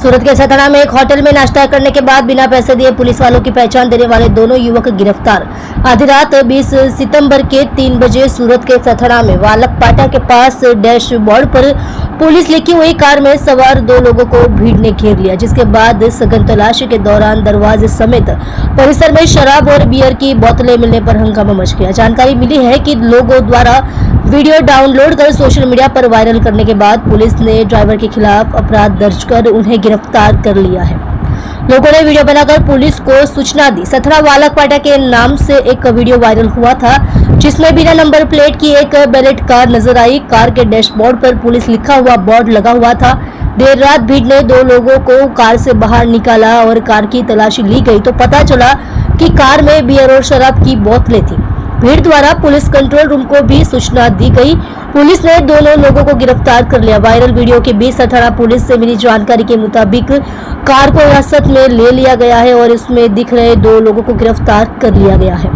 सूरत के सथाना में एक होटल में नाश्ता करने के बाद बिना पैसे दिए पुलिस वालों की पहचान देने वाले दोनों युवक गिरफ्तार। आधी रात 20 सितंबर के 3 बजे सूरत के सथाना में वालक पाटा के पास डैशबोर्ड पर पुलिस लिखी हुई कार में सवार दो लोगों को भीड़ ने घेर लिया, जिसके बाद सघन तलाशी के दौरान दरवाजे समेत परिसर में शराब और बियर की बोतलें मिलने पर हंगामा मच गया। जानकारी मिली है कि लोगों द्वारा वीडियो डाउनलोड कर सोशल मीडिया पर वायरल करने के बाद पुलिस ने ड्राइवर के खिलाफ अपराध दर्ज कर उन्हें गिरफ्तार कर लिया है। लोगों ने वीडियो बनाकर पुलिस को सूचना दी। सथरा वालक पाटा के नाम से एक वीडियो वायरल हुआ था, जिसमें बिना नंबर प्लेट की एक बेलेट कार नजर आई। कार के डैशबोर्ड पर पुलिस लिखा हुआ बोर्ड लगा हुआ था। देर रात भीड़ ने दो लोगों को कार से बाहर निकाला और कार की तलाशी ली गई तो पता चला कि कार में बियर और शराब की बोतलें थी। भीड़ द्वारा पुलिस कंट्रोल रूम को भी सूचना दी गई। पुलिस ने दोनों लोगों को गिरफ्तार कर लिया। वायरल वीडियो के बीच सथाना पुलिस से मिली जानकारी के मुताबिक कार को हिरासत में ले लिया गया है और इसमें दिख रहे दो लोगों को गिरफ्तार कर लिया गया है।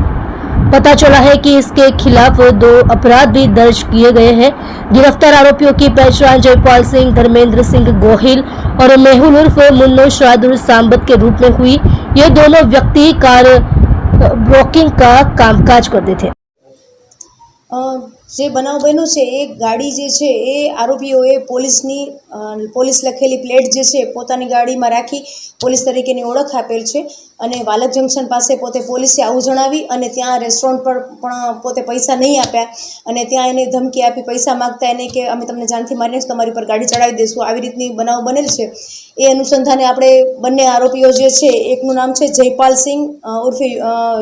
पता चला है कि इसके खिलाफ 2 अपराध भी दर्ज किए गए हैं। गिरफ्तार आरोपियों की पहचान जयपाल सिंह, धर्मेंद्र सिंह गोहिल और मेहुल उर्फ मुन्नो शादुल सांबत के रूप में हुई। ये दोनों व्यक्ति कार ब्रोकिंग का कामकाज करते थे। જે બનાવ બન્યો છે એ ગાડી જે છે એ આરોપીઓએ પોલીસ લખેલી પ્લેટ જે છે પોતાની ગાડીમાં રાખી પોલીસ તરીકેની ઓળખ આપેલ છે અને વાલક જંકશન પાસે પોતે પોલીસે આવું જણાવી અને ત્યાં રેસ્ટોરન્ટ પર પણ પોતે પૈસા નહીં આપ્યા અને ત્યાં એને ધમકી આપી પૈસા માગતા એને કે અમે તમને જાનથી મારી નાખીશું, તમારી પર ગાડી ચડાવી દઈશું, આવી રીતની બનાવ બનેલ છે। એ અનુસંધાને આપણે બંને આરોપીઓ જે છે એકનું નામ છે જયપાલ સિંહ ઉર્ફે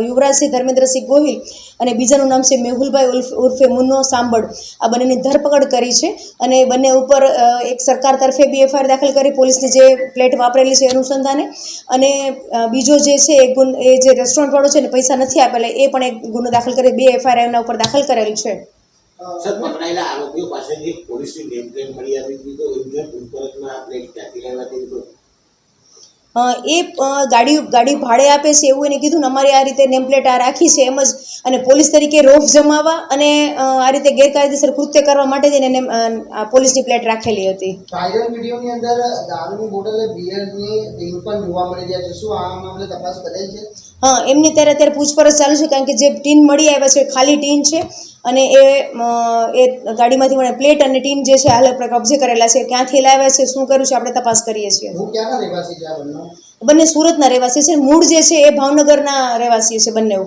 યુવરાજસિંહ ધર્મેન્દ્રસિંહ ગોહિલ અને બીજાનું નામ છે મેહુલભાઈ ઉર્ફે મુન્નો સાંબળ। આ બંનેની ધરપકડ કરી છે અને બંને ઉપર એક સરકાર તરફે બી એફઆઈઆર દાખલ કરી પોલીસની જે પ્લેટ વાપરેલી છે અનુસંધાને અને બીજો જે છે એ જે રેસ્ટોરન્ટવાળો છે ને પૈસા નથી આપેલા એ પણ એક ગુનો દાખલ કરી 2 એફઆઈઆર એમના ઉપર દાખલ કરેલ છે। સર પકડાયેલા આરોપીઓ પાસેથી પોલીસની નેમ પ્લેટ મળી આવી હતી તો એમને પૂછપરછમાં આ પ્લેટ ક્યાંથી લાવ્યા હતી તો એ ગાડી ભાડે આપે છે એવું એને કીધું ને અમારી આ રીતે નેમ પ્લેટ આ રાખી છે એમ જ અને પોલીસ તરીકે રોફ જમાવવા અને આ રીતે ગેરકાયદેસર કૃત્ય કરવા માટે જ એને પોલીસની પ્લેટ રાખેલી હતી। વાયરલ વિડીયોની અંદર દારૂની બોટલે બિયરની ટીન પણ જોવા મળી રહ્યા છે, શું આ મામલે તપાસ કરેલ છે? हाँ, एमनी त्यारे पूछपरछ चालू है कारण के जे टीन मळी आव्या छे खाली टीन है अने ए गाड़ीमांथी मळे प्लेट अने टीन जे छे हाल आपणे कब्जे करेला छे, क्यांथी लाव्या छे, शुं कर्युं छे, आपणे तपास करीए छीए। वो क्यांना રહેવાસી છે આ બંને? बंने सूरतना રહેવાસી छे, मूळ जे छे ए भावनगरना રહેવાસી छे बंने।